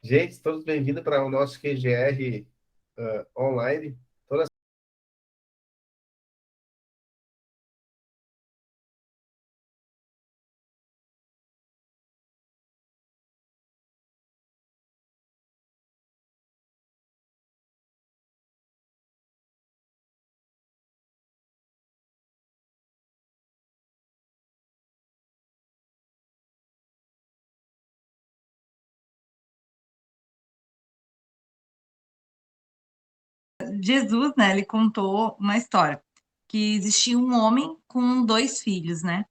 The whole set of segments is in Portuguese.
Gente, todos bem-vindos para o nosso QGR online. Toda Jesus, né, ele contou uma história que existia um homem com dois filhos, né?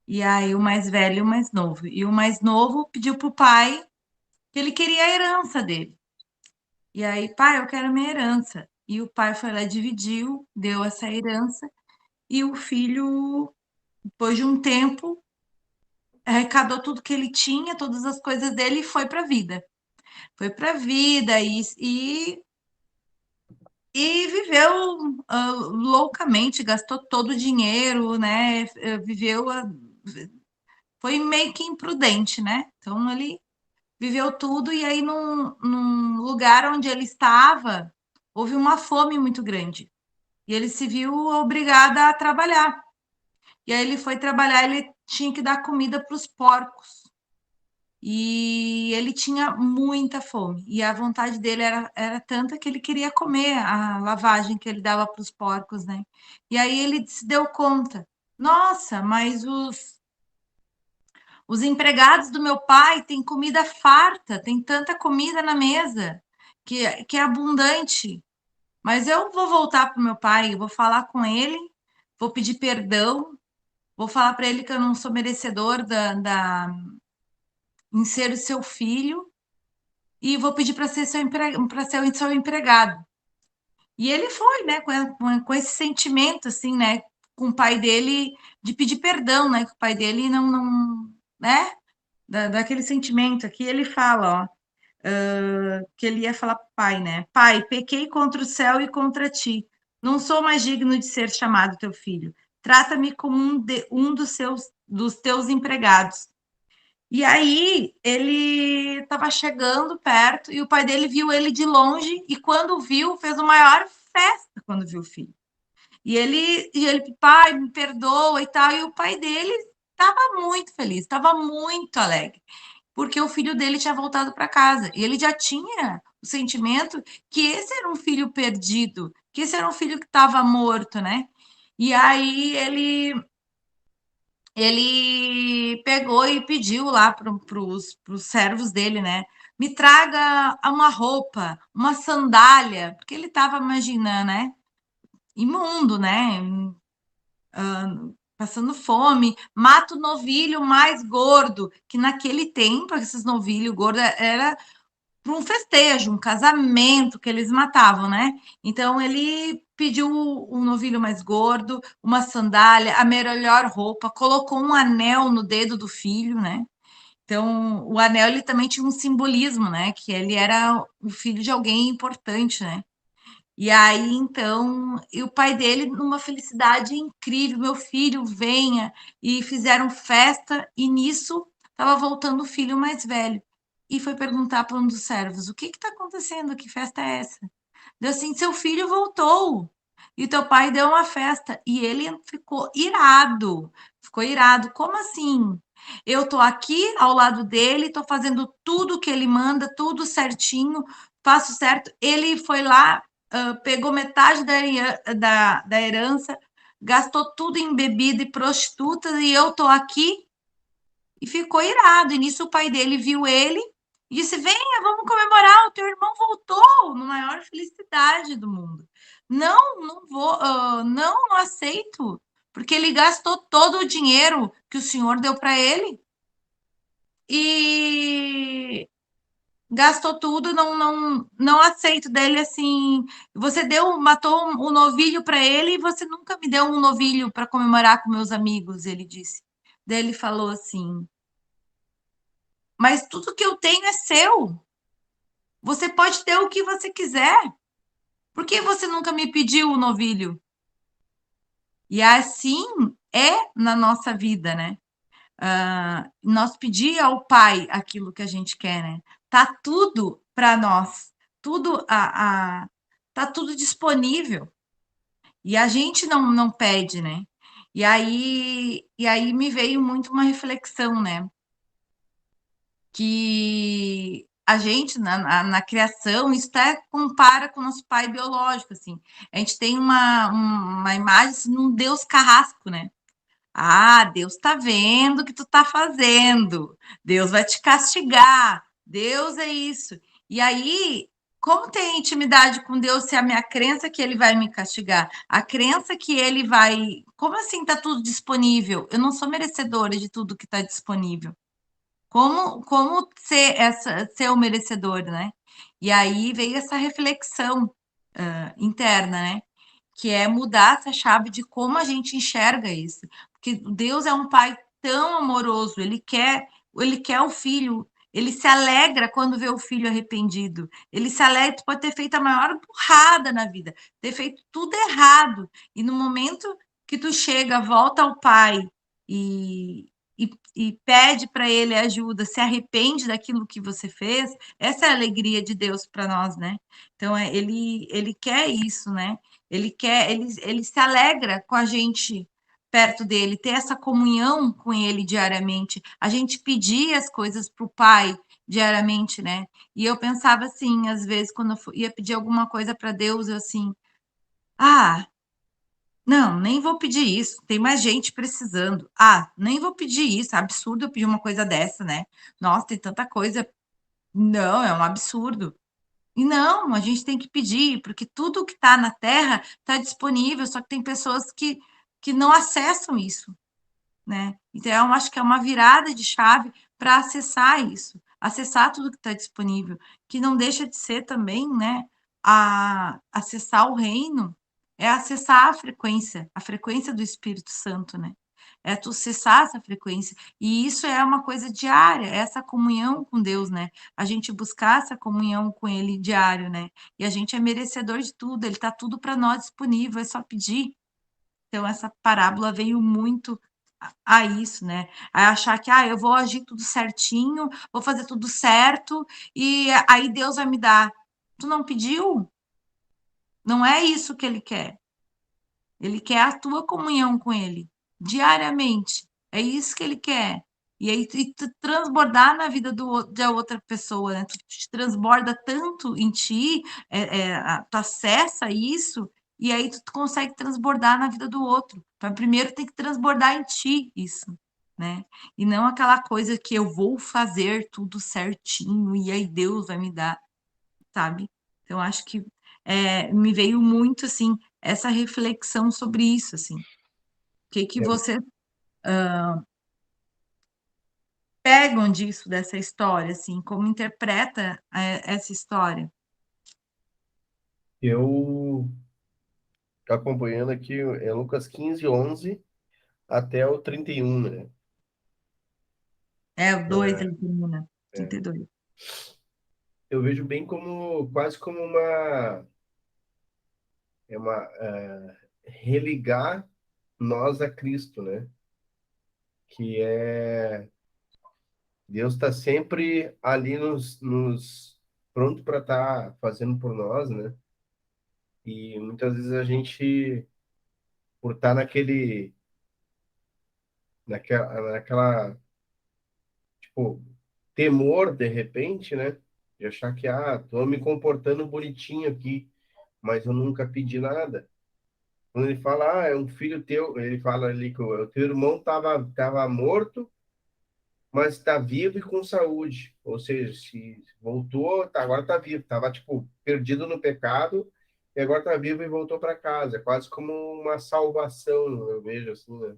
E aí o mais velho e o mais novo. E o mais novo pediu pro pai que ele queria a herança dele. E aí, pai, eu quero minha herança. E o pai foi lá, dividiu, deu essa herança. E o filho, depois de um tempo, arrecadou tudo que ele tinha, todas as coisas dele e foi para a vida. Foi para a vida e viveu loucamente, gastou todo o dinheiro, né? Viveu, foi meio que imprudente, né? Então ele viveu tudo e aí num lugar onde ele estava, houve uma fome muito grande. E ele se viu obrigado a trabalhar. E aí ele foi trabalhar, ele tinha que dar comida para os porcos. E ele tinha muita fome. E a vontade dele era tanta que ele queria comer a lavagem que ele dava para os porcos, né? E aí ele se deu conta: nossa, mas os empregados do meu pai têm comida farta, tem tanta comida na mesa que é abundante. Mas eu vou voltar para o meu pai, eu vou falar com ele, vou pedir perdão, vou falar para ele que eu não sou merecedor em ser o seu filho e vou pedir para ser para ser o seu empregado. E ele foi, né, com esse sentimento, assim, né, com o pai dele de pedir perdão, né, que o pai dele não, né, daquele sentimento aqui, ele fala, ó, que ele ia falar para o pai, né, pai, pequei contra o céu e contra ti, não sou mais digno de ser chamado teu filho, trata-me como um dos teus empregados. E aí ele estava chegando perto e o pai dele viu ele de longe e quando viu, fez a maior festa quando viu o filho. E ele, pai, me perdoa e tal. E o pai dele estava muito feliz, estava muito alegre, porque o filho dele tinha voltado para casa. E ele já tinha o sentimento que esse era um filho perdido, que esse era um filho que estava morto, né? E aí ele pegou e pediu lá para os servos dele, né? Me traga uma roupa, uma sandália, porque ele estava imaginando, né? Imundo, né? Passando fome, mata o novilho mais gordo, que naquele tempo, esses novilhos gordos era para um festejo, um casamento que eles matavam, né? Então ele pediu um novilho mais gordo, uma sandália, a melhor roupa, colocou um anel no dedo do filho, né? Então o anel ele também tinha um simbolismo, né? Que ele era o filho de alguém importante, né? E aí então, e o pai dele numa felicidade incrível, meu filho, venha, e fizeram festa, e nisso estava voltando o filho mais velho. E foi perguntar para um dos servos: o que está acontecendo? Que festa é essa? Deu assim: seu filho voltou. E teu pai deu uma festa. E ele ficou irado. Ficou irado. Como assim? Eu tô aqui ao lado dele, tô fazendo tudo que ele manda, tudo certinho, faço certo. Ele foi lá, pegou metade da herança, gastou tudo em bebida e prostitutas, e eu tô aqui e ficou irado. E nisso o pai dele viu ele e disse: venha, vamos comemorar, o teu irmão voltou, na maior felicidade do mundo. Não, não vou, não aceito, porque ele gastou todo o dinheiro que o senhor deu para ele e gastou tudo, não aceito dele assim. Você matou um novilho para ele e você nunca me deu um novilho para comemorar com meus amigos, ele disse. Daí ele falou assim: mas tudo que eu tenho é seu. Você pode ter o que você quiser. Por que você nunca me pediu o novilho? E assim é na nossa vida, né? Nós pedir ao Pai aquilo que a gente quer, né? tá tudo para nós, tudo tá tudo disponível. E a gente não pede, né? E aí me veio muito uma reflexão, né? Que a gente, na criação, isso até compara com o nosso pai biológico, assim. A gente tem uma imagem assim, num Deus carrasco, né? Ah, Deus tá vendo o que tu tá fazendo. Deus vai te castigar. Deus é isso. E aí, como tem intimidade com Deus se a minha crença é que ele vai me castigar? A crença que ele vai. Como assim tá tudo disponível? Eu não sou merecedora de tudo que está disponível. Como ser o merecedor, né? E aí veio essa reflexão interna, né? Que é mudar essa chave de como a gente enxerga isso. Porque Deus é um pai tão amoroso, ele quer o filho, ele se alegra quando vê o filho arrependido. Ele se alegra, tu pode ter feito a maior burrada na vida, ter feito tudo errado. E no momento que tu chega, volta ao pai e, e pede para ele ajuda, se arrepende daquilo que você fez, essa é a alegria de Deus para nós, né? Então, ele quer isso, né? Ele se alegra com a gente perto dele, ter essa comunhão com ele diariamente, a gente pedir as coisas para o Pai diariamente, né? E eu pensava assim, às vezes, quando ia pedir alguma coisa para Deus, eu assim, ah, não, nem vou pedir isso, tem mais gente precisando. Ah, nem vou pedir isso, é absurdo eu pedir uma coisa dessa, né? Nossa, tem tanta coisa. Não, é um absurdo. E não, a gente tem que pedir, porque tudo que está na Terra está disponível, só que tem pessoas que não acessam isso, né? Então, eu acho que é uma virada de chave para acessar isso, acessar tudo que está disponível, que não deixa de ser também, né? Acessar o reino é acessar a frequência do Espírito Santo, né? É tu cessar essa frequência. E isso é uma coisa diária, é essa comunhão com Deus, né? A gente buscar essa comunhão com Ele diário, né? E a gente é merecedor de tudo, Ele está tudo para nós disponível, é só pedir. Então, essa parábola veio muito a isso, né? A achar que, eu vou agir tudo certinho, vou fazer tudo certo, e aí Deus vai me dar. Tu não pediu? Não é isso que Ele quer. Ele quer a tua comunhão com Ele, diariamente. É isso que Ele quer. E aí, tu transbordar na vida da outra pessoa, né? Tu te transborda tanto em ti, tu acessa isso, e aí tu consegue transbordar na vida do outro. Então, primeiro tem que transbordar em ti isso, né? E não aquela coisa que eu vou fazer tudo certinho, e aí Deus vai me dar, sabe? Então, acho que me veio muito, assim, essa reflexão sobre isso, assim. O que É, você pegam disso, dessa história, assim, como interpreta essa história? eu tô acompanhando aqui, é Lucas 15:11 até o 31, né? É, o 2 É, ele termina, é. 32. Eu vejo bem como, quase como religar nós a Cristo, né? Que é Deus está sempre ali nos pronto para estar fazendo por nós, né? E muitas vezes a gente, por estar naquela, tipo, temor de repente, né? De achar que, tô me comportando bonitinho aqui, mas eu nunca pedi nada. Quando ele fala, é um filho teu, ele fala ali que o teu irmão tava morto, mas está vivo e com saúde. Ou seja, se voltou, agora está vivo. Estava, tipo, perdido no pecado e agora está vivo e voltou para casa. É quase como uma salvação, eu vejo assim, né?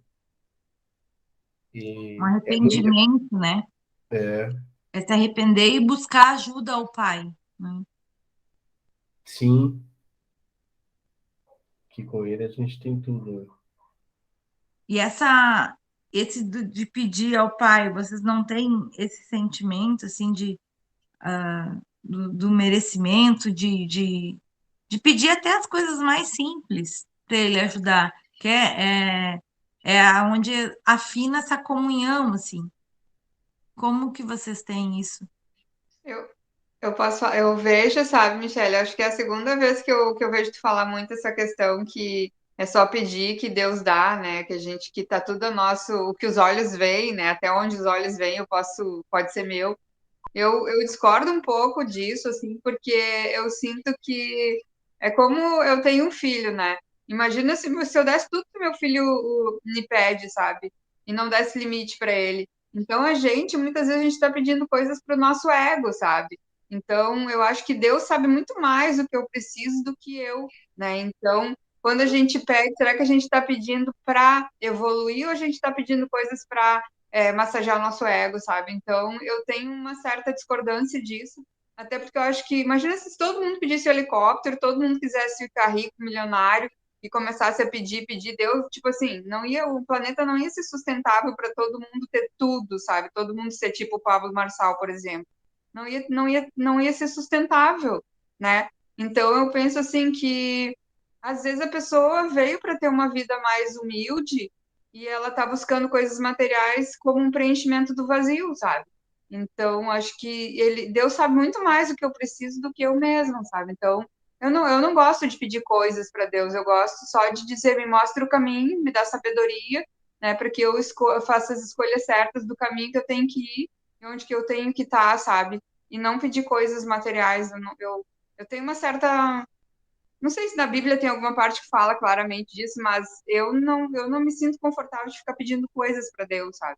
Um E é muito. arrependimento, né? É, É se arrepender e buscar ajuda ao Pai, né? sim, que com ele a gente tem tudo, né? E esse de pedir ao Pai, vocês não têm esse sentimento, assim, do merecimento, de pedir até as coisas mais simples para Ele ajudar, que onde afina essa comunhão, assim. Como que vocês têm isso? Eu vejo, sabe, Michelle, acho que é a segunda vez que eu vejo tu falar muito essa questão que é só pedir que Deus dá, né? Que a gente, que tá tudo nosso, o que os olhos veem, né? Até onde os olhos veem, pode ser meu. Eu discordo um pouco disso, assim, porque eu sinto que é como eu tenho um filho, né? Imagina se eu desse tudo que meu filho me pede, sabe? E não desse limite para ele. Então, muitas vezes, a gente está pedindo coisas para o nosso ego, sabe? Então, eu acho que Deus sabe muito mais do que eu preciso do que eu, né? Então, quando a gente pede, será que a gente está pedindo para evoluir ou a gente está pedindo coisas para massagear o nosso ego, sabe? Então, eu tenho uma certa discordância disso, até porque eu acho que, imagina se todo mundo pedisse o helicóptero, todo mundo quisesse ficar rico, milionário, e começasse a pedir, Deus, tipo assim, o planeta não ia ser sustentável para todo mundo ter tudo, sabe? Todo mundo ser tipo o Pablo Marçal, por exemplo. Não ia ser sustentável, né? Então, eu penso assim que, às vezes, a pessoa veio para ter uma vida mais humilde, e ela tá buscando coisas materiais como um preenchimento do vazio, sabe? Então, acho que Deus sabe muito mais do que eu preciso do que eu mesma, sabe? Então, eu não gosto de pedir coisas para Deus, eu gosto só de dizer, me mostra o caminho, me dá sabedoria, né, para que eu faça as escolhas certas do caminho que eu tenho que ir e onde que eu tenho que estar, sabe? E não pedir coisas materiais. Eu tenho uma certa, não sei se na Bíblia tem alguma parte que fala claramente disso, mas eu não me sinto confortável de ficar pedindo coisas para Deus, sabe?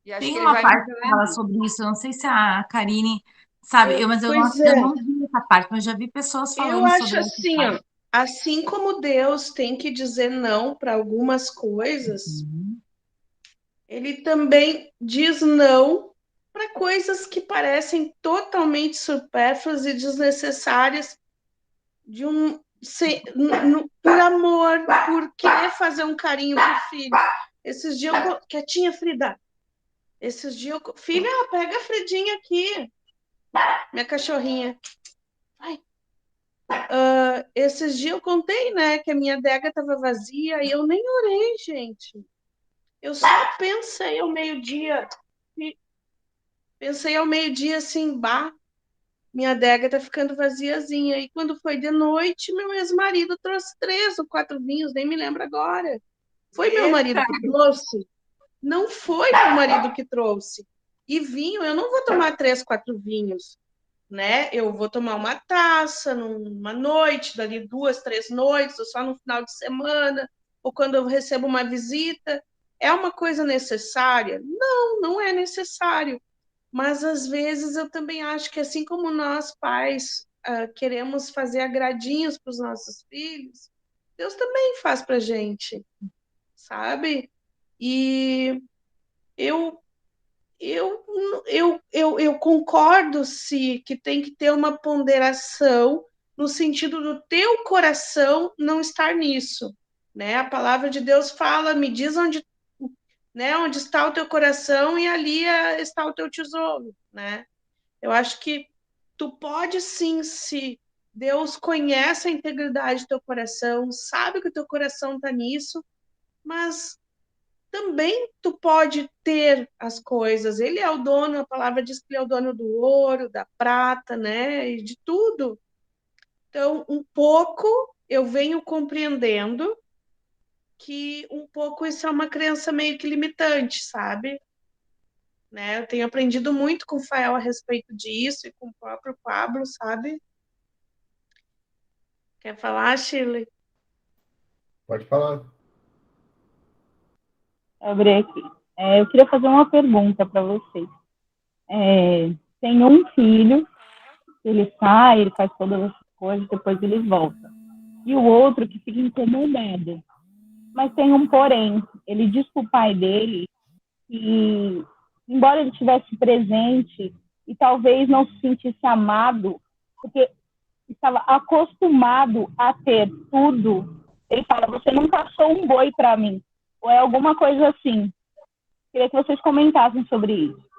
E acho Tem que ele uma vai me parte que fala dando. sobre isso, eu não sei se a Karine sabe, mas Pois eu é, não vi essa parte, mas já vi pessoas eu falando acho sobre essa assim, parte. ó, assim como Deus tem que dizer não para algumas coisas, Uhum. ele também diz não para coisas que parecem totalmente supérfluas e desnecessárias de por amor, por querer fazer um carinho pro filho. Esses dias quietinha, Frida. Esses dias filha, pega a Fridinha aqui, minha cachorrinha. Ai. Esses dias eu contei, né, que a minha adega estava vazia e eu nem orei, gente. Eu só pensei ao meio-dia, assim, bah, minha adega tá ficando vaziazinha. E quando foi de noite, meu ex-marido trouxe 3 ou 4 vinhos, nem me lembro agora. Foi meu marido Eita! que trouxe? Não foi meu marido que trouxe. E vinho, eu não vou tomar 3, 4 vinhos, né? Eu vou tomar uma taça numa noite, dali 2, 3 noites, ou só no final de semana, ou quando eu recebo uma visita. É uma coisa necessária? Não, não é necessário. Mas às vezes eu também acho que assim como nós pais queremos fazer agradinhos para os nossos filhos, Deus também faz para gente, sabe? E eu eu, eu concordo se que tem que ter uma ponderação no sentido do teu coração não estar nisso, né? A palavra de Deus fala, me diz onde, né, onde está o teu coração e ali está o teu tesouro, né? Eu acho que tu pode sim, se Deus conhece a integridade do teu coração, sabe que o teu coração está nisso, mas também tu pode ter as coisas. Ele é o dono, a palavra diz que ele é o dono do ouro, da prata, né? E de tudo. Então, um pouco eu venho compreendendo que um pouco isso é uma crença meio que limitante, sabe? Né? Eu tenho aprendido muito com o Fael a respeito disso e com o próprio Pablo, sabe? Quer falar, Shirley? Pode falar. Abrir aqui. Eu queria fazer uma pergunta para vocês. Tem um filho, ele sai, ele faz todas as coisas, depois ele volta. E o outro que fica incomodado. Mas tem um porém. Ele diz para o pai dele que, embora ele estivesse presente e talvez não se sentisse amado, porque estava acostumado a ter tudo, ele fala: você nunca achou um boi para mim. Ou é alguma coisa assim. Queria que vocês comentassem sobre isso.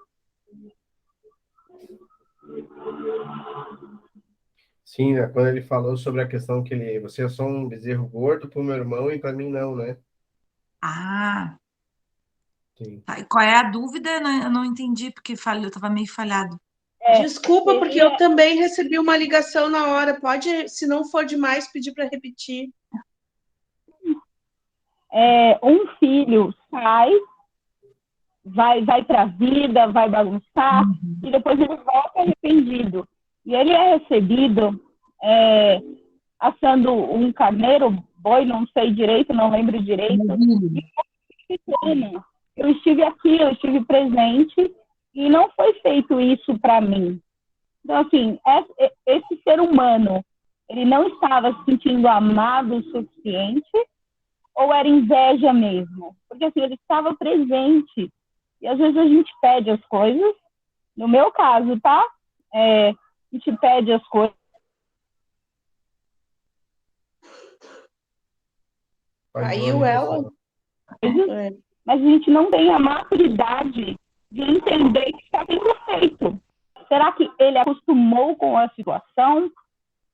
Sim, né? Quando ele falou sobre a questão que você é só um bezerro gordo para o meu irmão e para mim não, né? Ah, Sim. tá. E qual é a dúvida? Eu não entendi, porque falhou, estava meio falhado. Desculpa, porque eu seria também recebi uma ligação na hora. Pode, se não for demais, pedir para repetir. um filho sai, vai para a vida, vai bagunçar, e depois ele volta arrependido. E ele é recebido assando um carneiro, boi, não sei direito, não lembro direito. Eu estive aqui, eu estive presente, e não foi feito isso para mim. Então, assim, esse ser humano, ele não estava se sentindo amado o suficiente, ou era inveja mesmo? Porque, assim, ele estava presente. E, às vezes, a gente pede as coisas. No meu caso, tá? A gente pede as coisas, Caiu ela. mas a gente não tem a maturidade de entender que está sendo feito. Será que ele acostumou com a situação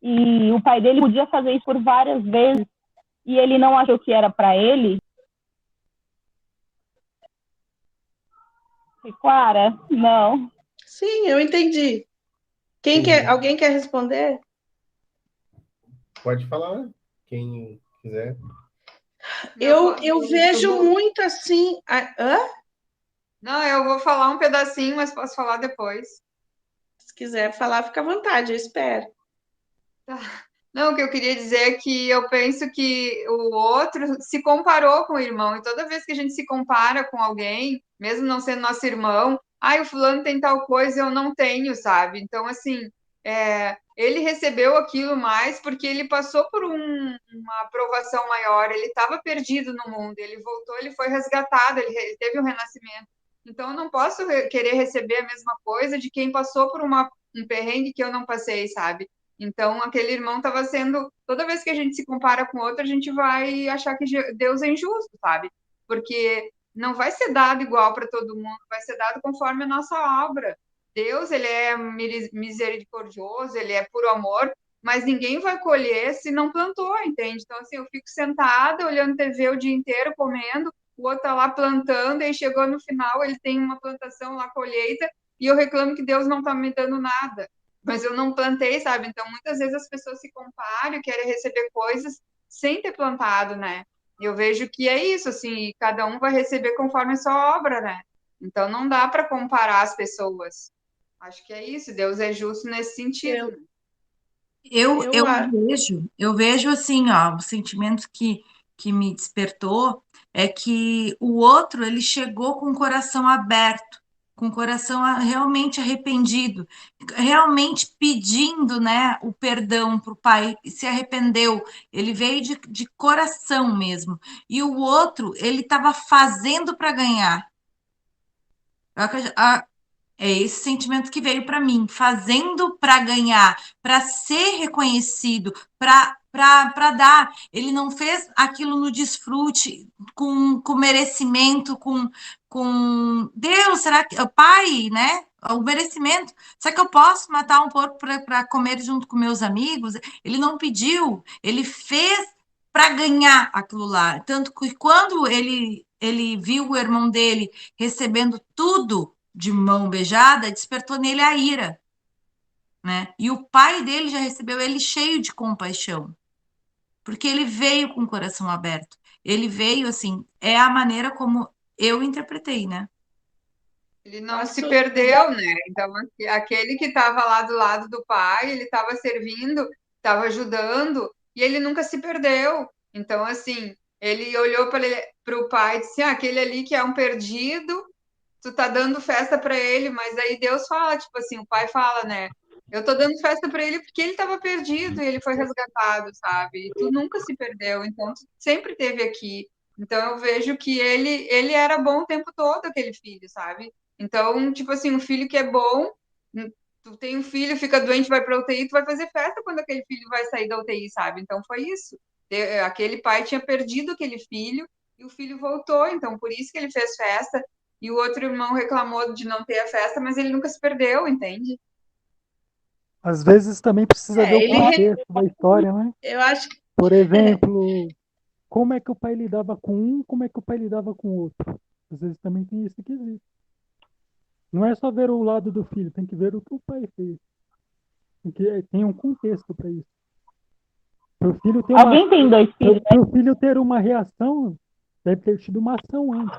e o pai dele podia fazer isso por várias vezes e ele não achou que era para ele? E, Clara, não. Sim, eu entendi. Alguém quer responder? Pode falar, quem quiser. Eu vejo muito assim. Hã? Não, eu vou falar um pedacinho, mas posso falar depois. Se quiser falar, fica à vontade, eu espero. Tá. Não, o que eu queria dizer é que eu penso que o outro se comparou com o irmão, e toda vez que a gente se compara com alguém, mesmo não sendo nosso irmão, o fulano tem tal coisa, eu não tenho, sabe? Então, assim, ele recebeu aquilo mais porque ele passou por uma aprovação maior, ele estava perdido no mundo, ele voltou, ele foi resgatado, ele teve um renascimento. Então, eu não posso querer receber a mesma coisa de quem passou por um perrengue que eu não passei, sabe? Então, aquele irmão estava sendo. Toda vez que a gente se compara com outro, a gente vai achar que Deus é injusto, sabe? Porque não vai ser dado igual para todo mundo, vai ser dado conforme a nossa obra. Deus, ele é misericordioso, ele é puro amor, mas ninguém vai colher se não plantou, entende? Então, assim, eu fico sentada olhando TV o dia inteiro, comendo, o outro tá lá plantando, e chegou no final, ele tem uma plantação lá, colheita, e eu reclamo que Deus não está me dando nada. Mas eu não plantei, sabe? Então, muitas vezes as pessoas se comparam, querem receber coisas sem ter plantado, né? Eu vejo que é isso, assim, cada um vai receber conforme a sua obra, né? Então, não dá para comparar as pessoas. Acho que é isso, Deus é justo nesse sentido. Eu vejo assim, ó, o sentimento que me despertou é que o outro, ele chegou com o coração aberto, com o coração realmente arrependido, realmente pedindo, né, o perdão para o pai, e se arrependeu, ele veio de coração mesmo, e o outro, ele estava fazendo para ganhar. É esse sentimento que veio para mim, fazendo para ganhar, para ser reconhecido, para dar. Ele não fez aquilo no desfrute, com merecimento, com Deus, será que Pai, né? O merecimento. Será que eu posso matar um porco para comer junto com meus amigos? Ele não pediu, ele fez para ganhar aquilo lá. Tanto que quando ele viu o irmão dele recebendo tudo de mão beijada, despertou nele a ira, né? E o pai dele já recebeu ele cheio de compaixão, porque ele veio com o coração aberto. Ele veio assim, é a maneira como eu interpretei, né? Ele não se perdeu, né? Então, aquele que estava lá do lado do pai, ele estava servindo, estava ajudando, e ele nunca se perdeu. Então, assim, ele olhou para o pai e disse: aquele ali que é um perdido, tu tá dando festa para ele, mas aí Deus fala, tipo assim, o pai fala, né? Eu tô dando festa para ele porque ele estava perdido e ele foi resgatado, sabe? E tu nunca se perdeu, então tu sempre esteve aqui. Então eu vejo que ele era bom o tempo todo, aquele filho, sabe? Então, tipo assim, um filho que é bom, tu tem um filho, fica doente, vai para UTI, tu vai fazer festa quando aquele filho vai sair da UTI, sabe? Então foi isso. Aquele pai tinha perdido aquele filho e o filho voltou, então por isso que ele fez festa. E o outro irmão reclamou de não ter a festa, mas ele nunca se perdeu, entende? Às vezes também precisa ver o contexto da história, né? Eu acho que... Por exemplo, como é que o pai lidava com um, como é que o pai lidava com o outro. Às vezes também tem esse quesito. Não é só ver o lado do filho, tem que ver o que o pai fez. Tem um contexto para isso. Para o filho ter Alguém tem 2 filhos, né? Para o filho ter uma reação, deve ter tido uma ação antes.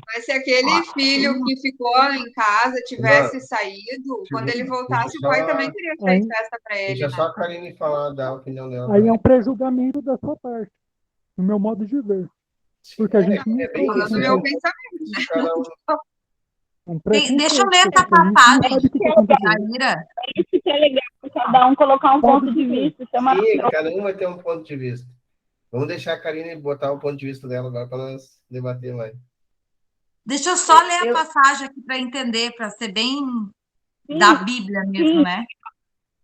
Mas se aquele filho que ficou em casa tivesse saído, quando ele voltasse, o pai também teria feito festa para ele, Deixa né? só a Karine falar, dar a opinião dela. Aí é um pré-julgamento da sua parte, no meu modo de ver. Porque a gente não bem Falando isso, do né? meu pensamento, né? Cada um- um Deixa eu ler preconceito, essa porque a gente não passagem sabe o que aconteceu. da Ira. É isso que é legal, cada um colocar um Pode ponto de dizer. vista. Isso é Sim, maravilhoso. cada um vai ter um ponto de vista. Vamos deixar a Karine botar o ponto de vista dela agora para nós debater mais. Deixa eu só ler a passagem aqui para entender, para ser bem da Bíblia mesmo, né?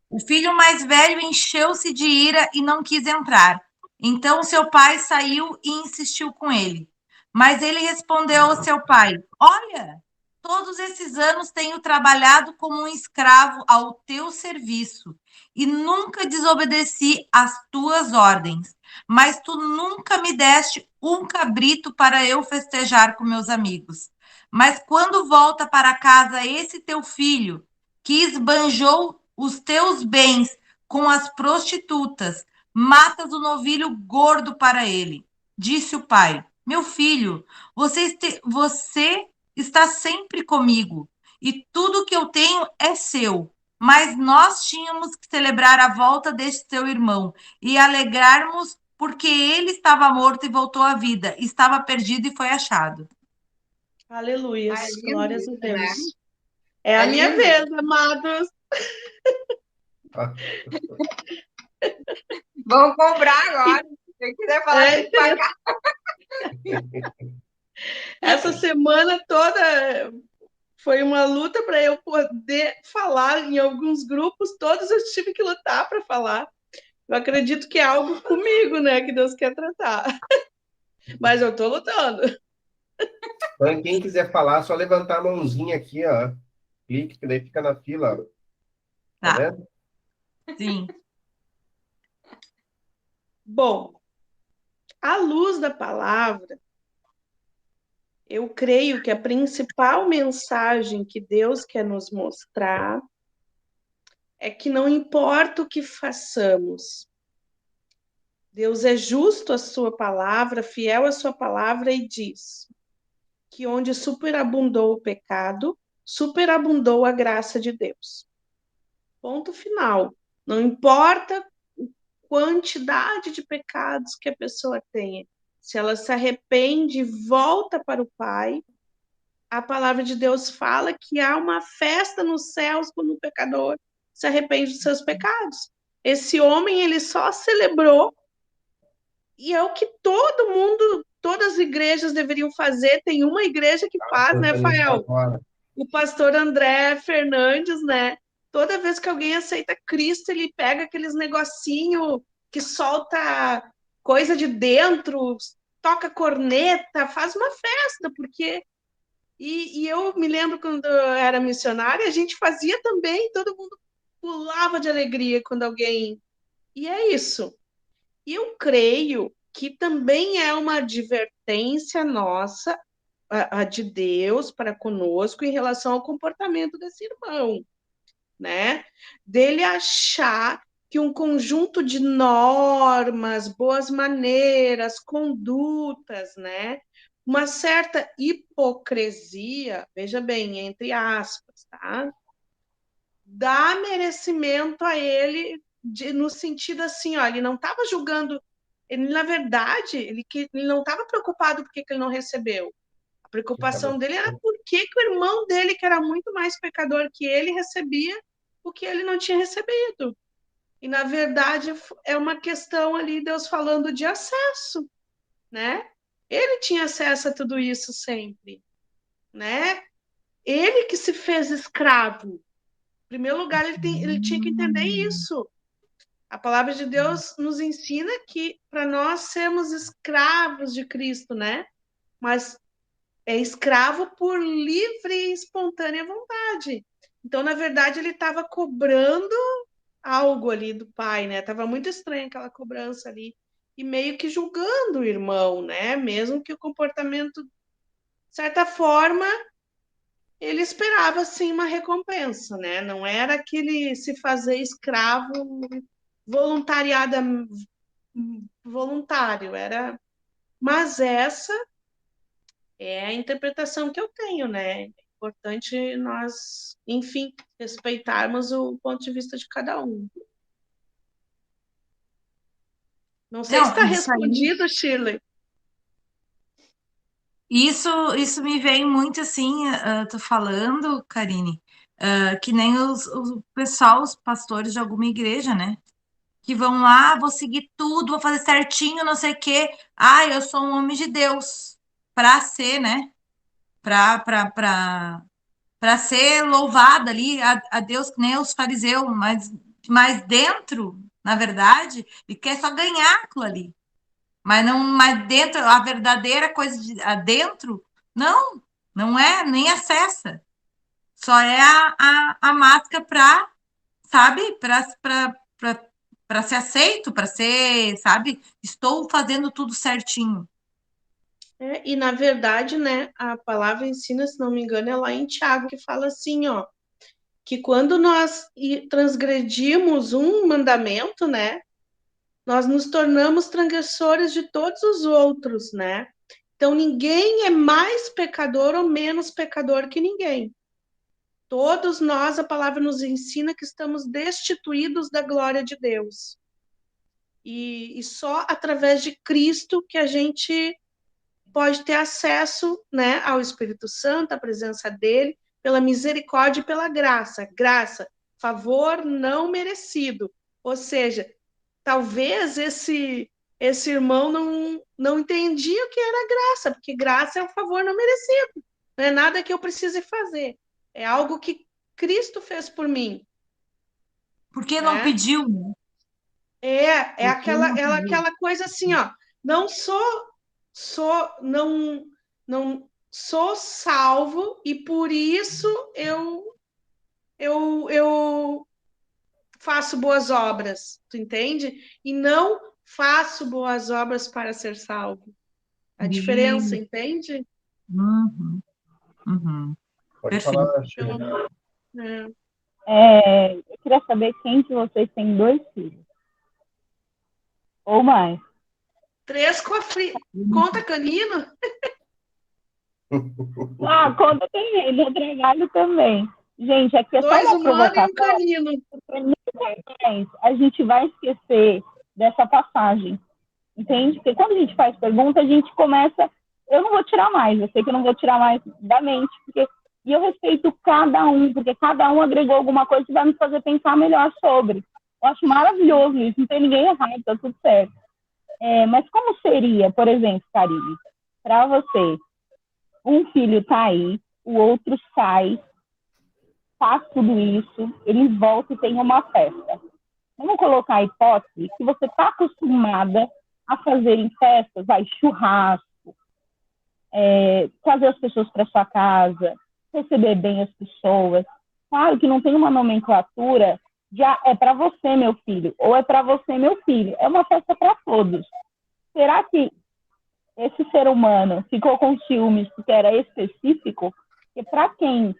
O filho mais velho encheu-se de ira e não quis entrar. Então seu pai saiu e insistiu com ele. Mas ele respondeu ao seu pai: Olha, todos esses anos tenho trabalhado como um escravo ao teu serviço e nunca desobedeci às tuas ordens. Mas tu nunca me deste um cabrito para eu festejar com meus amigos. Mas quando volta para casa esse teu filho, que esbanjou os teus bens com as prostitutas, matas o novilho gordo para ele. Disse o pai: Meu filho, você está sempre comigo e tudo que eu tenho é seu. Mas nós tínhamos que celebrar a volta deste seu irmão e alegrarmos porque ele estava morto e voltou à vida, estava perdido e foi achado. Aleluia, glórias a Deus. Né? É a minha vez, amados. Vamos comprar agora. Quem quiser falar, tem que pagar. Essa semana toda foi uma luta para eu poder falar em alguns grupos, todos eu tive que lutar para falar. Eu acredito que é algo comigo, né, que Deus quer tratar. Mas eu estou lutando. Então, quem quiser falar, só levantar a mãozinha aqui, ó. Clique, que daí fica na fila. Ó. Tá vendo? Sim. Bom, à luz da palavra, eu creio que a principal mensagem que Deus quer nos mostrar é que não importa o que façamos, Deus é justo à sua palavra, fiel à sua palavra e diz que onde superabundou o pecado, superabundou a graça de Deus. Ponto final. Não importa a quantidade de pecados que a pessoa tenha, se ela se arrepende e volta para o Pai, a palavra de Deus fala que há uma festa nos céus quando o pecador se arrepende dos seus pecados. Esse homem, ele só celebrou, e é o que todo mundo, todas as igrejas deveriam fazer. Tem uma igreja que faz, né, Fael? O pastor André Fernandes, né? Toda vez que alguém aceita Cristo, ele pega aqueles negocinho que solta coisa de dentro, toca corneta, faz uma festa, porque... E eu me lembro quando eu era missionária, a gente fazia também, todo mundo pulava de alegria quando alguém... E é isso. E eu creio que também é uma advertência nossa, a de Deus para conosco em relação ao comportamento desse irmão, né? Dele achar que um conjunto de normas, boas maneiras, condutas, né? Uma certa hipocrisia, veja bem, entre aspas, tá? Dá merecimento a ele no sentido assim, ó, ele não estava julgando, ele na verdade, ele não estava preocupado porque que ele não recebeu. A preocupação dele era por que o irmão dele, que era muito mais pecador que ele, recebia o que ele não tinha recebido. E, na verdade, é uma questão ali, Deus falando de acesso, né? Ele tinha acesso a tudo isso sempre, né? Ele que se fez escravo. Em primeiro lugar, ele tinha que entender isso. A palavra de Deus nos ensina que para nós sermos escravos de Cristo, né? Mas é escravo por livre e espontânea vontade. Então, na verdade, ele estava cobrando algo ali do pai, né? Tava muito estranha aquela cobrança ali. E meio que julgando o irmão, né? Mesmo que o comportamento, de certa forma, ele esperava, sim, uma recompensa, né? Não era aquele se fazer escravo voluntariada, voluntário, era... Mas essa é a interpretação que eu tenho, né? É importante nós, enfim, respeitarmos o ponto de vista de cada um. Não sei se Não, está isso aí, respondido, Shirley. isso me vem muito assim, tô falando, Karine, que nem o pessoal, os pastores de alguma igreja, né? Que vão lá, vou seguir tudo, vou fazer certinho, não sei o quê. Ah, eu sou um homem de Deus, para ser, né? Para ser louvado ali a Deus, que nem os fariseus, mas dentro, na verdade, ele quer só ganhar aquilo ali. Mas dentro, a verdadeira coisa de adentro, não, não é, nem acessa. Só é a máscara para, sabe, para ser aceito, para ser, sabe, estou fazendo tudo certinho. E, na verdade, né, a palavra ensina, se não me engano, é lá em Tiago, que fala assim, ó, que quando nós transgredimos um mandamento, né, nós nos tornamos transgressores de todos os outros, né? Então, ninguém é mais pecador ou menos pecador que ninguém. Todos nós, a palavra nos ensina que estamos destituídos da glória de Deus. E só através de Cristo que a gente pode ter acesso, né, ao Espírito Santo, à presença dele, pela misericórdia e pela graça. Graça, favor não merecido. Ou seja, talvez esse irmão não entendia o que era graça, porque graça é um favor não merecido. Não é nada que eu precise fazer. É algo que Cristo fez por mim, Por que não né? pediu, né? É Por que não pediu? aquela coisa assim, ó, não não sou salvo e por isso eu faço boas obras, tu entende? E não faço boas obras para ser salvo. A diferença, Isso. entende? Uhum, uhum. Pode Perfeito. falar, Sheila. É. Eu queria saber quem de vocês tem 2 filhos. Ou mais. 3 conta canino? Ah, conta tem ele, eu trabalho também. Gente, aqui é só 2 uma humanos e um provocação, canino. porque nunca a gente vai esquecer dessa passagem, entende? Porque quando a gente faz pergunta, a gente começa... Eu não vou tirar mais, eu sei que eu não vou tirar mais da mente, porque... E eu respeito cada um, porque cada um agregou alguma coisa que vai me fazer pensar melhor sobre. Eu acho maravilhoso isso, não tem ninguém errado, tá tudo certo. Mas como seria, por exemplo, Karine, para você, um filho tá aí, o outro sai, faz tudo isso, ele volta e tem uma festa. Vamos colocar a hipótese que você está acostumada a fazer em festas, churrasco, trazer as pessoas para sua casa, receber bem as pessoas. Claro que não tem uma nomenclatura de é para você, meu filho, ou é para você, meu filho. É uma festa para todos. Será que esse ser humano ficou com ciúmes porque era específico? Porque para quem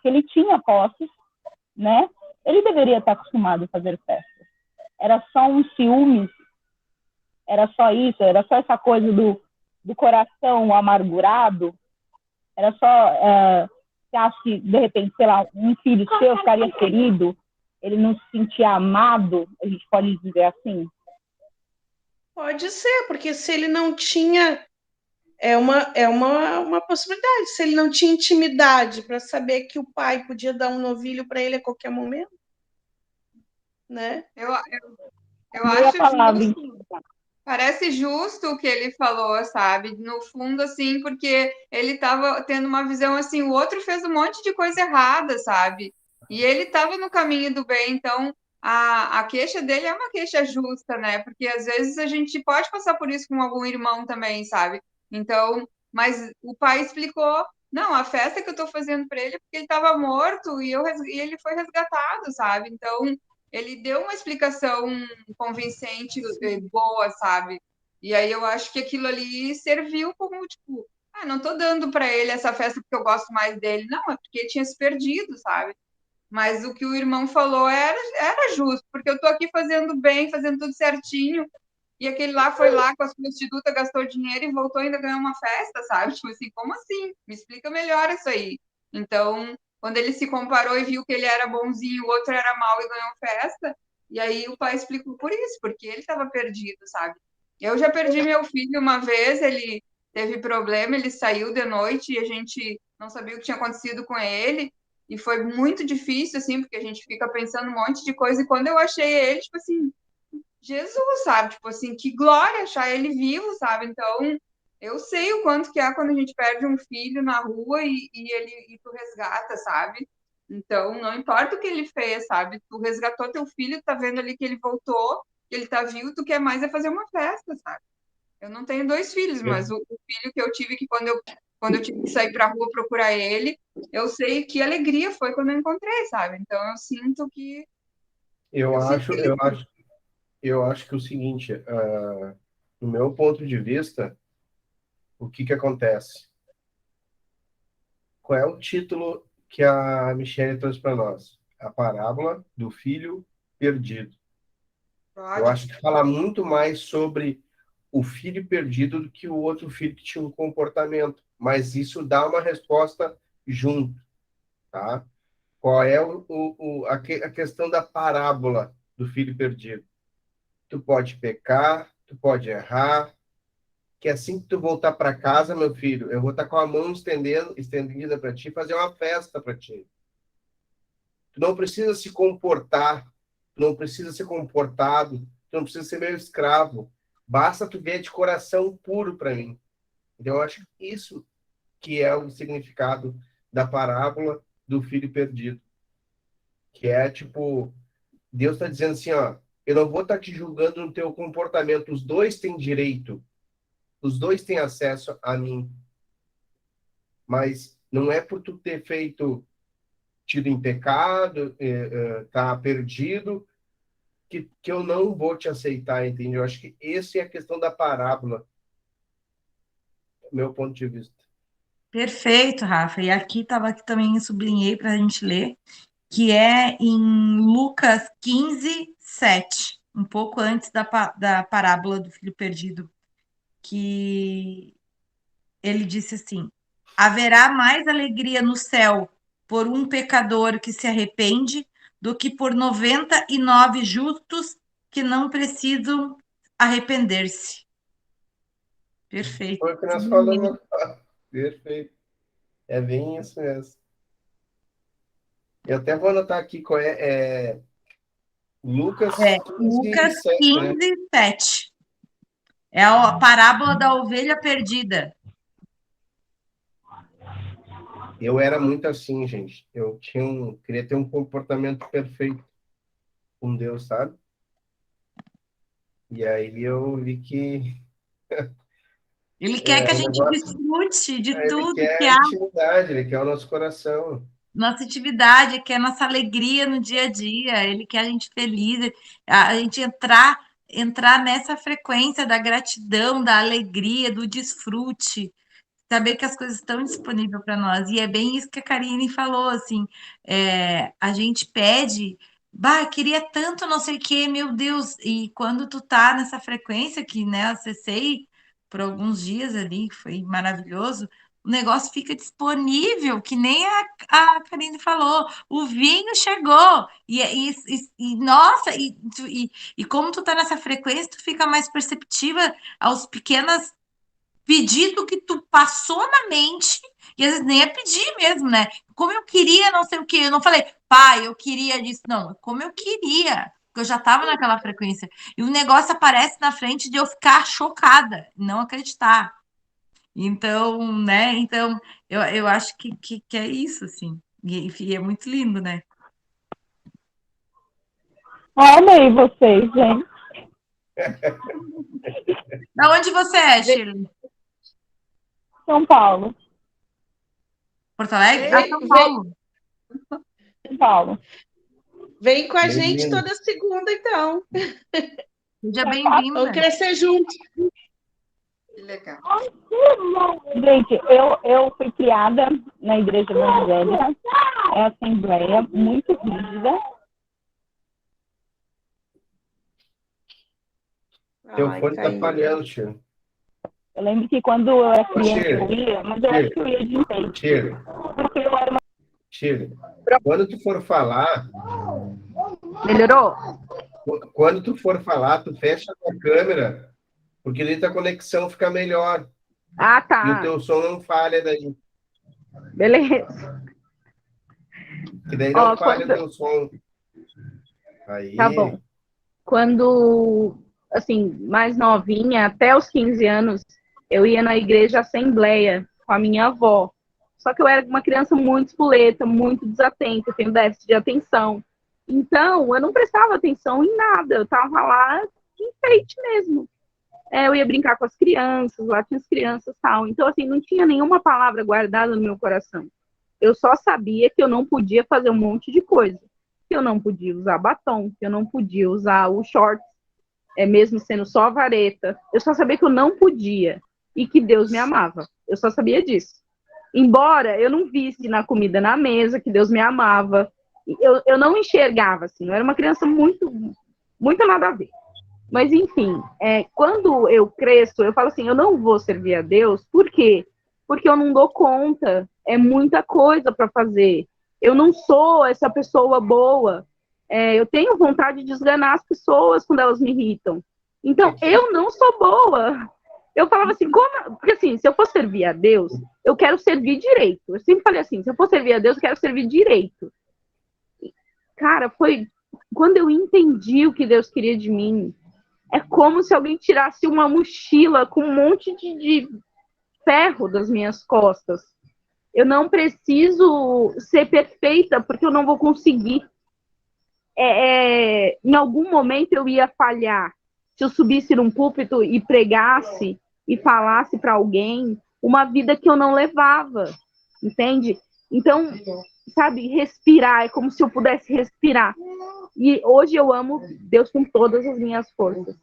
que ele tinha posses, né? Ele deveria estar acostumado a fazer festas. Era só um ciúmes, era só isso, era só essa coisa do coração amargurado, era só você acha que, de repente, sei lá, um filho seu ficaria ferido, ele não se sentia amado, a gente pode dizer assim? Pode ser, porque se ele não tinha... uma possibilidade. Se ele não tinha intimidade para saber que o pai podia dar um novilho para ele a qualquer momento, né? Eu Meia acho palavra, justo. Parece justo o que ele falou, sabe? No fundo, assim, porque ele estava tendo uma visão assim, o outro fez um monte de coisa errada, sabe? E ele estava no caminho do bem, então a queixa dele é uma queixa justa, né? Porque às vezes a gente pode passar por isso com algum irmão também, sabe? Então, mas o pai explicou, não, a festa que eu estou fazendo para ele é porque ele estava morto e ele foi resgatado, sabe? Então, ele deu uma explicação convincente, boa, sabe? E aí eu acho que aquilo ali serviu como, tipo, não tô dando para ele essa festa porque eu gosto mais dele. Não, é porque ele tinha se perdido, sabe? Mas o que o irmão falou era justo, porque eu tô aqui fazendo bem, fazendo tudo certinho, e aquele lá foi lá com as prostitutas, gastou dinheiro e voltou e ainda ganhou uma festa, sabe? Tipo assim, como assim? Me explica melhor isso aí. Então, quando ele se comparou e viu que ele era bonzinho, o outro era mau e ganhou festa, e aí o pai explicou por isso, porque ele estava perdido, sabe? Eu já perdi meu filho uma vez, ele teve problema, ele saiu de noite e a gente não sabia o que tinha acontecido com ele, e foi muito difícil, assim, porque a gente fica pensando um monte de coisa, e quando eu achei ele, tipo assim, Jesus, sabe? Tipo assim, que glória achar ele vivo, sabe? Então, eu sei o quanto que é quando a gente perde um filho na rua e tu resgata, sabe? Então, não importa o que ele fez, sabe? Tu resgatou teu filho, tá vendo ali que ele voltou, que ele tá vivo, tu quer mais é fazer uma festa, sabe? Eu não tenho 2 filhos, mas o filho que eu tive, que quando eu tive que sair pra rua procurar ele, eu sei que alegria foi quando eu encontrei, sabe? Então, eu sinto que... Eu Eu sinto acho, que eu ele... acho, eu acho que o seguinte, do meu ponto de vista, o que que acontece? Qual é o título que a Michelle trouxe para nós? A parábola do filho perdido. Eu Pode. acho que fala muito mais sobre o filho perdido do que o outro filho que tinha um comportamento, mas isso dá uma resposta junto, tá? Qual é a questão da parábola do filho perdido? Tu pode pecar, tu pode errar, que assim que tu voltar para casa, meu filho, eu vou estar com a mão estendida para ti, fazer uma festa para ti. Tu não precisa se comportar, tu não precisa ser comportado, tu não precisa ser meu escravo. Basta tu ver de coração puro para mim. Então, eu acho que isso que é o significado da parábola do filho perdido. Que é tipo, Deus está dizendo assim, ó, eu não vou estar te julgando no teu comportamento. Os dois têm direito, os dois têm acesso a mim. Mas não é por tu ter tido em pecado, tá perdido, que eu não vou te aceitar, entende? Eu acho que essa é a questão da parábola, do meu ponto de vista. Perfeito, Rafa. E aqui estava aqui também sublinhei para a gente ler, que é em Lucas 15:7, um pouco antes da parábola do filho perdido, que ele disse assim: haverá mais alegria no céu por um pecador que se arrepende do que por 99 justos que não precisam arrepender-se. Perfeito. Foi o que nós falamos. Perfeito. É bem isso mesmo. Eu até vou anotar aqui qual é Lucas 15, Lucas 7, né? 15:7. É a parábola da ovelha perdida. Eu era muito assim, gente. Queria ter um comportamento perfeito com Deus, sabe? E aí eu vi que Ele quer que a o gente negócio, desfrute de ele tudo, quer que a é a intimidade, ele quer o nosso coração. nossa atividade, que é a nossa alegria no dia a dia. Ele quer a gente feliz, a gente entrar nessa frequência da gratidão, da alegria, do desfrute, saber que as coisas estão disponíveis para nós. E é bem isso que a Karine falou, assim, a gente pede, bah, queria tanto não sei o quê, meu Deus, e quando tu tá nessa frequência que, né, eu acessei por alguns dias ali, que foi maravilhoso, o negócio fica disponível, que nem a Karine falou, o vinho chegou, nossa, e como tu tá nessa frequência, tu fica mais perceptiva aos pequenos pedido que tu passou na mente, e às vezes nem é pedir mesmo, né? Como eu queria não sei o quê. Eu não falei, pai, eu queria disso. Não, como eu queria. Porque eu já estava naquela frequência. E o negócio aparece na frente de eu ficar chocada, não acreditar. Então, né? Então, eu acho que é isso, assim. E é muito lindo, né? Amei vocês, gente. Da onde você é, Shirley? São Paulo. Porto Alegre? Ah, São Vem, Paulo. São Paulo. vem com a gente Bem-vindo. toda segunda, então. Seja Vamos bem-vinda. crescer junto. Que legal. Gente, eu fui criada na igreja evangélica, é a assembleia muito rígida. Teu Ai, fone tá caiu. falhando, Tiro. Eu lembro que quando eu era criança Tiro, eu ia, mas eu acho que eu ia de enfeite, Tiro, porque eu era uma... Tiro. Quando tu for falar, Melhorou? quando tu for falar, tu fecha a tua câmera, porque daí tua conexão fica melhor. Ah, E o tá. teu som não falha daí. Beleza. Que daí não Ó, falha o quando... teu som. Tá Aí. bom. Quando, assim, mais novinha, até os 15 anos, eu ia na igreja Assembleia com a minha avó. Só que eu era uma criança muito espoleta, muito desatenta, eu tenho déficit de atenção. Então, eu não prestava atenção em nada, eu estava lá de enfeite mesmo. Eu ia brincar com as crianças, lá tinha as crianças e tal. Então, assim, não tinha nenhuma palavra guardada no meu coração. Eu só sabia que eu não podia fazer um monte de coisa. Que eu não podia usar batom, que eu não podia usar o short, mesmo sendo só vareta. Eu só sabia que eu não podia e que Deus me amava. Eu só sabia disso. Embora eu não visse na comida na mesa que Deus me amava, eu não enxergava, assim, eu era uma criança muito, muito nada a ver. Mas, enfim, quando eu cresço, eu falo assim, eu não vou servir a Deus, por quê? Porque eu não dou conta, é muita coisa para fazer. Eu não sou essa pessoa boa. Eu tenho vontade de esganar as pessoas quando elas me irritam. Então, eu não sou boa. Eu falava assim, como? Porque assim, se eu for servir a Deus, eu quero servir direito. Eu sempre falei assim, se eu for servir a Deus, eu quero servir direito. Cara, foi quando eu entendi o que Deus queria de mim. É como se alguém tirasse uma mochila com um monte de ferro das minhas costas. Eu não preciso ser perfeita, porque eu não vou conseguir. Em algum momento eu ia falhar. Se eu subisse num púlpito e pregasse e falasse para alguém uma vida que eu não levava, entende? Então, sabe, respirar, é como se eu pudesse respirar. E hoje eu amo Deus com todas as minhas forças.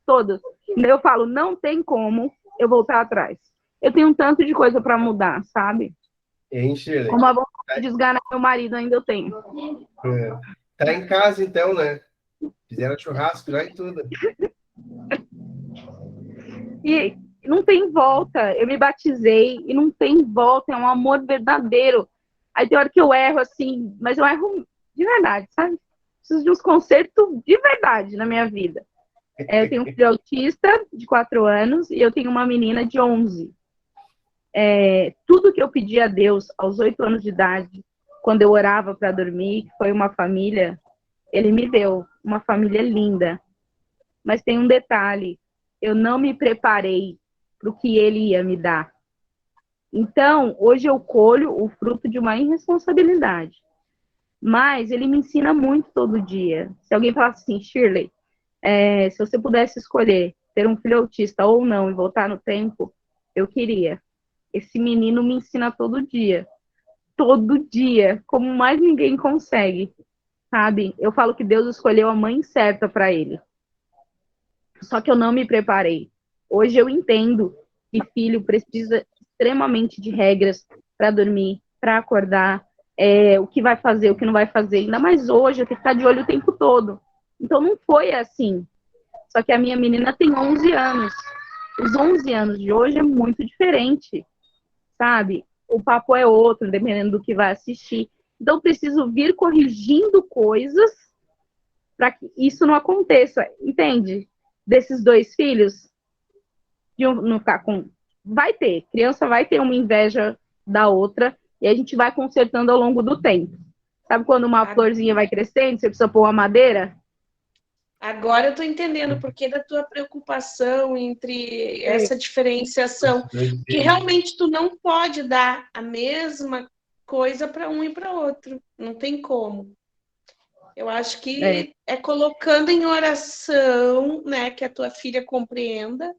Todas. Eu falo, não tem como eu voltar atrás. Eu tenho um tanto de coisa para mudar, sabe? Enche. Uma vontade de esganar meu marido ainda eu tenho. Tá em casa, então, né? Fizeram churrasco já e tudo. E não tem volta. Eu me batizei e não tem volta. É um amor verdadeiro. Aí tem hora que eu erro, assim, mas eu erro de verdade, sabe? Preciso de uns concertos de verdade na minha vida. Eu tenho um filho autista de 4 anos e eu tenho uma menina de 11. Tudo que eu pedi a Deus aos 8 anos de idade, quando eu orava para dormir, que foi uma família, Ele me deu uma família linda. Mas tem um detalhe, eu não me preparei para o que Ele ia me dar. Então, hoje eu colho o fruto de uma irresponsabilidade. Mas Ele me ensina muito todo dia. Se alguém falar assim, Shirley, se você pudesse escolher ter um filho autista ou não e voltar no tempo, eu queria. Esse menino me ensina todo dia, como mais ninguém consegue, sabe? Eu falo que Deus escolheu a mãe certa para ele. Só que eu não me preparei. Hoje eu entendo que filho precisa extremamente de regras para dormir, para acordar, o que vai fazer, o que não vai fazer. Ainda mais hoje, eu tenho que ficar de olho o tempo todo. Então não foi assim. Só que a minha menina tem 11 anos. Os 11 anos de hoje é muito diferente, sabe? O papo é outro, dependendo do que vai assistir. Então, eu preciso vir corrigindo coisas para que isso não aconteça, entende? Desses 2 filhos, de um não ficar com... Vai ter, criança vai ter uma inveja da outra, e a gente vai consertando ao longo do tempo. Sabe quando uma florzinha vai crescendo, você precisa pôr uma madeira? Agora eu estou entendendo por que da tua preocupação entre essa diferenciação, que realmente tu não pode dar a mesma coisa para um e para outro, não tem como. Eu acho que é colocando em oração, né, que a tua filha compreenda,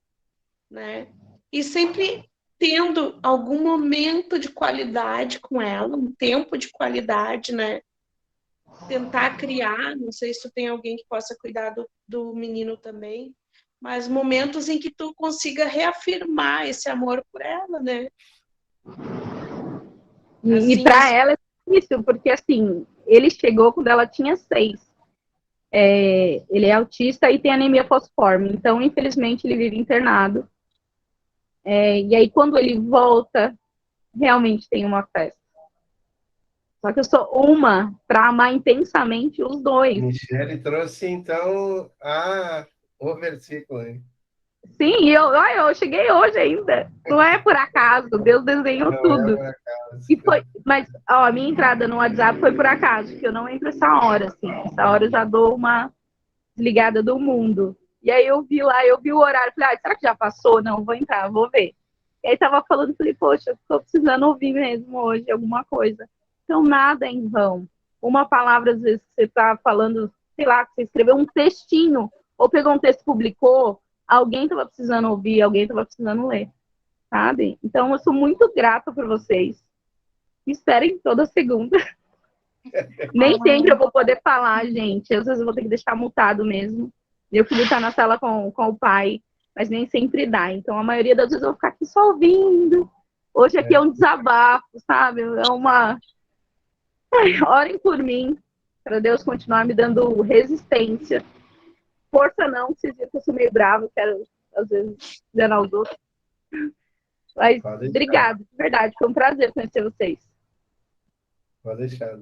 né, e sempre tendo algum momento de qualidade com ela, um tempo de qualidade, né, tentar criar, não sei se tu tem alguém que possa cuidar do menino também, mas momentos em que tu consiga reafirmar esse amor por ela, né? E Assim, para ela é difícil, porque assim, ele chegou quando ela tinha 6. Ele é autista e tem anemia falciforme, então infelizmente ele vive internado. E aí quando ele volta, realmente tem uma festa. Só que eu sou uma para amar intensamente os dois. Michele trouxe, então, o versículo, hein? Sim, eu cheguei hoje ainda. Não é por acaso, Deus desenhou Não é tudo. por acaso. E foi, mas ó, a minha entrada no WhatsApp foi por acaso, porque eu não entro essa hora, assim. Essa hora eu já dou uma desligada do mundo. E aí eu vi lá, eu vi o horário, falei, será que já passou? Não, vou entrar, vou ver. E aí tava falando, falei, poxa, tô precisando ouvir mesmo hoje alguma coisa. Então, nada é em vão. Uma palavra, às vezes, que você tá falando, sei lá, que você escreveu um textinho, ou pegou um texto e publicou, alguém tava precisando ouvir, alguém tava precisando ler, sabe? Então, eu sou muito grata por vocês. Me esperem toda segunda. Nem sempre eu vou poder falar, gente. Às vezes eu vou ter que deixar mutado mesmo. Meu filho tá na sala com o pai, mas nem sempre dá. Então, a maioria das vezes eu vou ficar aqui só ouvindo. Hoje aqui é um desabafo, sabe? É uma... Orem por mim, para Deus continuar me dando resistência. Força não, se diz que eu sou meio bravo, quero, às vezes, enganar os outros. Mas, Pode deixar, obrigado, de verdade. Foi um prazer conhecer vocês. pode deixar.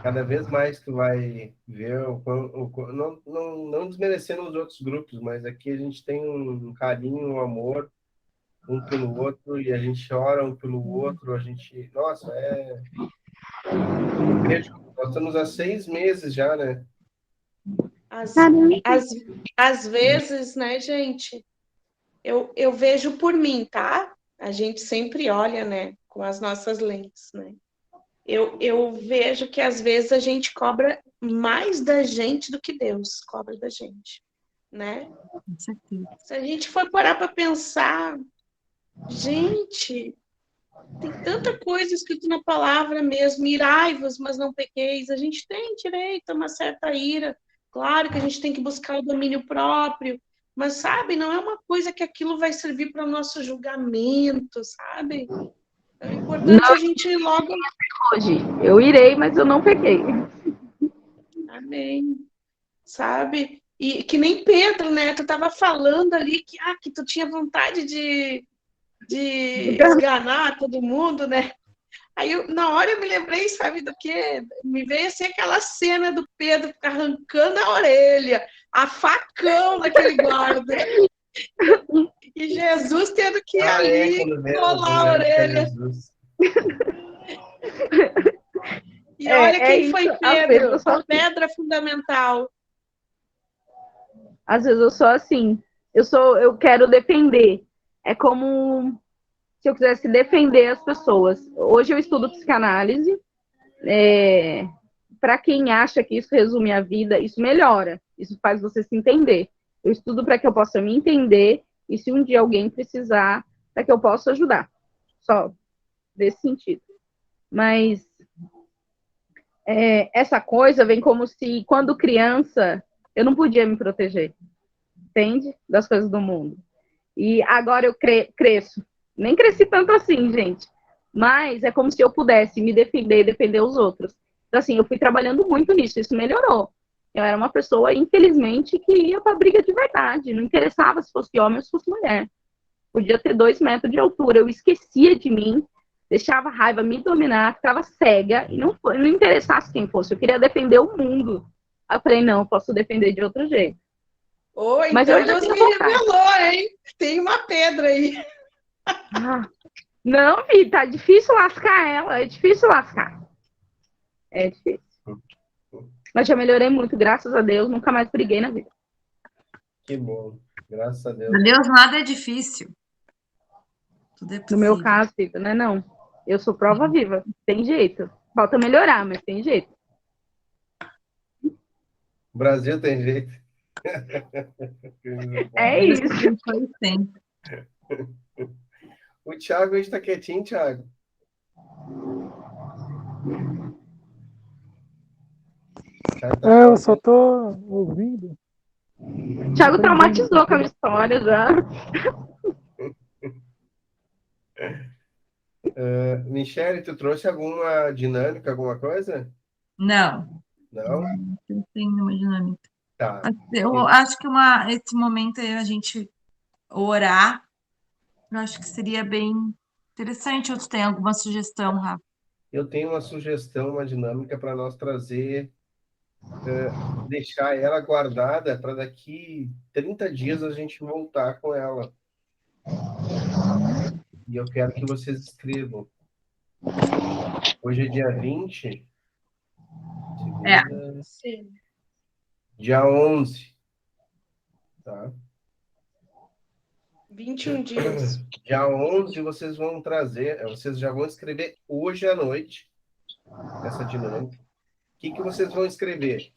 Cada vez mais tu vai ver, não desmerecendo os outros grupos, mas aqui a gente tem um carinho, um amor um pelo outro, e a gente ora um pelo outro, nossa, eu vejo, nós estamos há 6 meses já, né? Às vezes, né, gente, eu vejo por mim, tá? A gente sempre olha, né, com as nossas lentes, né? Eu vejo que às vezes a gente cobra mais da gente do que Deus cobra da gente, né? Com certeza. Se a gente for parar para pensar, gente, tem tanta coisa escrita na palavra mesmo, irai-vos, mas não pequeis. A gente tem direito a uma certa ira. Claro que a gente tem que buscar o domínio próprio, mas, sabe, não é uma coisa que aquilo vai servir para o nosso julgamento, sabe? É importante Não, a gente ir logo. hoje. Eu irei, mas eu não peguei. Amém. Sabe? E que nem Pedro, né? Tu estava falando ali que tu tinha vontade de esganar todo mundo, né? Aí, na hora, eu me lembrei, sabe do quê? Me veio assim aquela cena do Pedro arrancando a orelha, a facão naquele guarda. E Jesus tendo que ir ali Quando colar a lembro que é orelha. Jesus. E olha quem isso. foi Pedro, a pedra fundamental. Às vezes eu sou assim. Eu quero defender. É como se eu quisesse defender as pessoas. Hoje eu estudo psicanálise. Para quem acha que isso resume a vida, isso melhora. Isso faz você se entender. Eu estudo para que eu possa me entender e se um dia alguém precisar, para que eu possa ajudar. Só desse sentido. Mas essa coisa vem como se, quando criança, eu não podia me proteger, entende? Das coisas do mundo. E agora eu cresço. Nem cresci tanto assim, gente. Mas é como se eu pudesse me defender e defender os outros. Então, assim, eu fui trabalhando muito nisso, isso melhorou. Eu era uma pessoa, infelizmente, que ia pra briga de verdade. Não interessava se fosse homem ou se fosse mulher. Podia ter 2 metros de altura. Eu esquecia de mim, deixava a raiva me dominar, ficava cega e não interessasse quem fosse. Eu queria defender o mundo. Aí eu falei, não, eu posso defender de outro jeito. Mas Então eu já Deus me revelou, hein? Tem uma pedra aí. Não, Vi, tá difícil lascar ela. É difícil lascar. É difícil. Mas já melhorei muito, graças a Deus. Nunca mais briguei na vida. Que bom, graças a Deus. Para Deus nada é difícil. Tudo é possível. No meu caso, filho, não é não. Eu sou prova viva. Tem jeito. Falta melhorar, mas tem jeito. O Brasil tem jeito. É isso. O Thiago está quietinho, Thiago. Eu só tô ouvindo. Thiago traumatizou com a minha história já. Michele, tu trouxe alguma dinâmica, alguma coisa? Não, Não? não tem nenhuma dinâmica. Tá. Eu acho que esse momento aí a gente orar, eu acho que seria bem interessante. Ou tu tem alguma sugestão, Rafa? Eu tenho uma sugestão, uma dinâmica para nós trazer, deixar ela guardada para daqui 30 dias a gente voltar com ela. E eu quero que vocês escrevam. Hoje é dia 20, É. segunda, Sim. dia 11, tá? 21 dias. Dia 11 vocês vão trazer, vocês já vão escrever hoje à noite essa dinâmica. O que vocês vão escrever?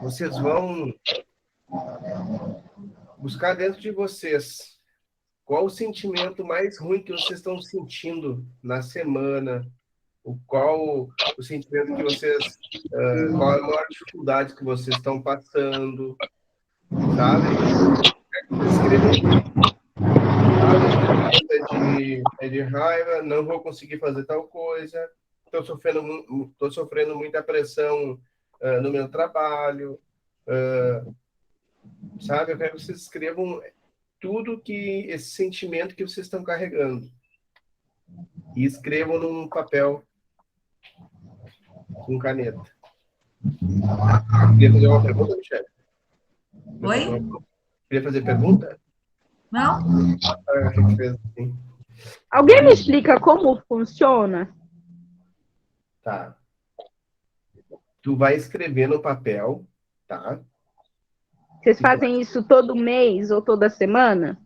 Vocês vão buscar dentro de vocês qual o sentimento mais ruim que vocês estão sentindo na semana, qual o sentimento que vocês, qual a maior dificuldade que vocês estão passando, sabe? Escrever é de raiva, não vou conseguir fazer tal coisa, estou sofrendo muita pressão no meu trabalho, sabe? Eu quero que vocês escrevam tudo que esse sentimento que vocês estão carregando e escrevam num papel com caneta. Queria fazer uma pergunta, Michele? Oi? Queria fazer pergunta? Não? A gente fez assim. Alguém me explica como funciona? Tá. Tu vai escrever no papel, tá? Vocês fazem isso todo mês ou toda semana?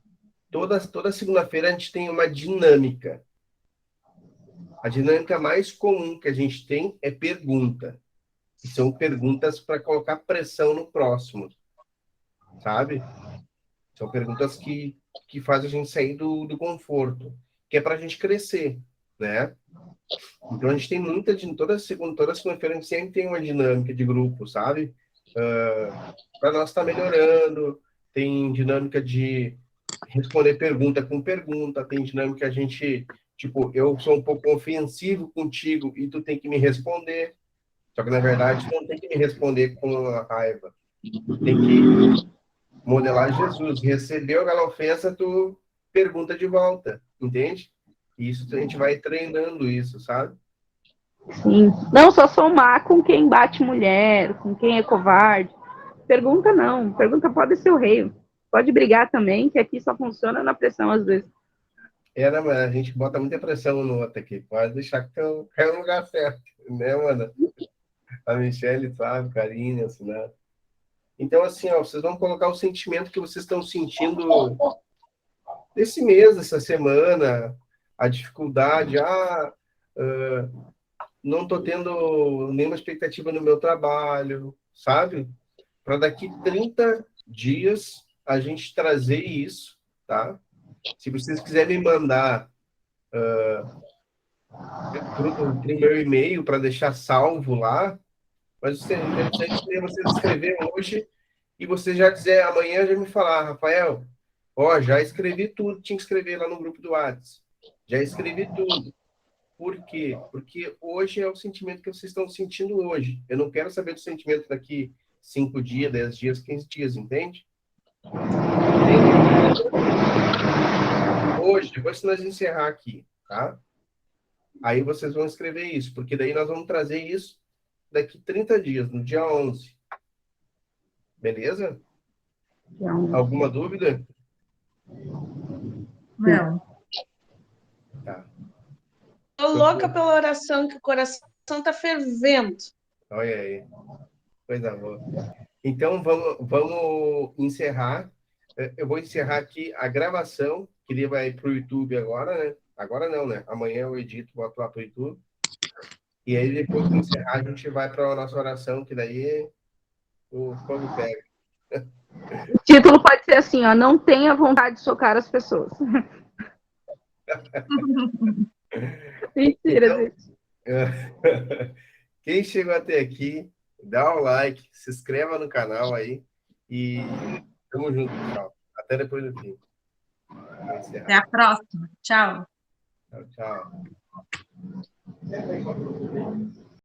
Toda segunda-feira a gente tem uma dinâmica. A dinâmica mais comum que a gente tem é pergunta. E são perguntas para colocar pressão no próximo, sabe? São perguntas que fazem a gente sair do conforto, que é para a gente crescer, né? Então a gente tem toda segunda-feira a gente sempre tem uma dinâmica de grupo, sabe? Para nós estar melhorando, tem dinâmica de responder pergunta com pergunta, tem dinâmica a gente, tipo, eu sou um pouco ofensivo contigo e tu tem que me responder, só que na verdade tu não tem que me responder com a raiva, tu tem que modelar Jesus, recebeu aquela ofensa, tu pergunta de volta, entende? Isso a gente vai treinando isso, sabe? Sim. Não só somar com quem bate mulher, com quem é covarde. Pergunta não. Pergunta pode ser o rei. Pode brigar também, que aqui só funciona na pressão às vezes. Né, mas a gente bota muita pressão no outro aqui. Pode deixar que cai no lugar certo, né, mano? A Michelle sabe, Karine, assim, né? Então, assim, ó, vocês vão colocar o sentimento que vocês estão sentindo desse mês, dessa semana, a dificuldade, não estou tendo nenhuma expectativa no meu trabalho, sabe? Para daqui 30 dias a gente trazer isso, tá? Se vocês quiserem me mandar pro meu e-mail para deixar salvo lá, mas o interessante seria vocês escrever hoje e você já dizer, amanhã já me falar, Rafael, ó, já escrevi tudo, tinha que escrever lá no grupo do WhatsApp. Já escrevi tudo. Por quê? Porque hoje é o sentimento que vocês estão sentindo hoje. Eu não quero saber do sentimento daqui 5 dias, 10 dias, 15 dias, entende? Hoje, depois que nós encerrar aqui, tá? Aí vocês vão escrever isso, porque daí nós vamos trazer isso daqui 30 dias, no dia 11. Beleza? Alguma dúvida? Não. Tá. Tô louca pela oração, que o coração tá fervendo. Olha aí. Coisa boa. Então, vamos encerrar. Eu vou encerrar aqui a gravação, que ele vai para o YouTube agora, né? Agora não, né? Amanhã eu edito, boto lá para o YouTube. E aí, depois de encerrar, a gente vai para a nossa oração, que daí o fogo pega. O título pode ser assim, ó, não tenha vontade de socar as pessoas. Mentira, Então, gente. quem chegou até aqui, dá um like, se inscreva no canal aí E tamo junto, pessoal. Até depois do fim. Vou encerrar. Até a próxima. Tchau. Tchau, tchau.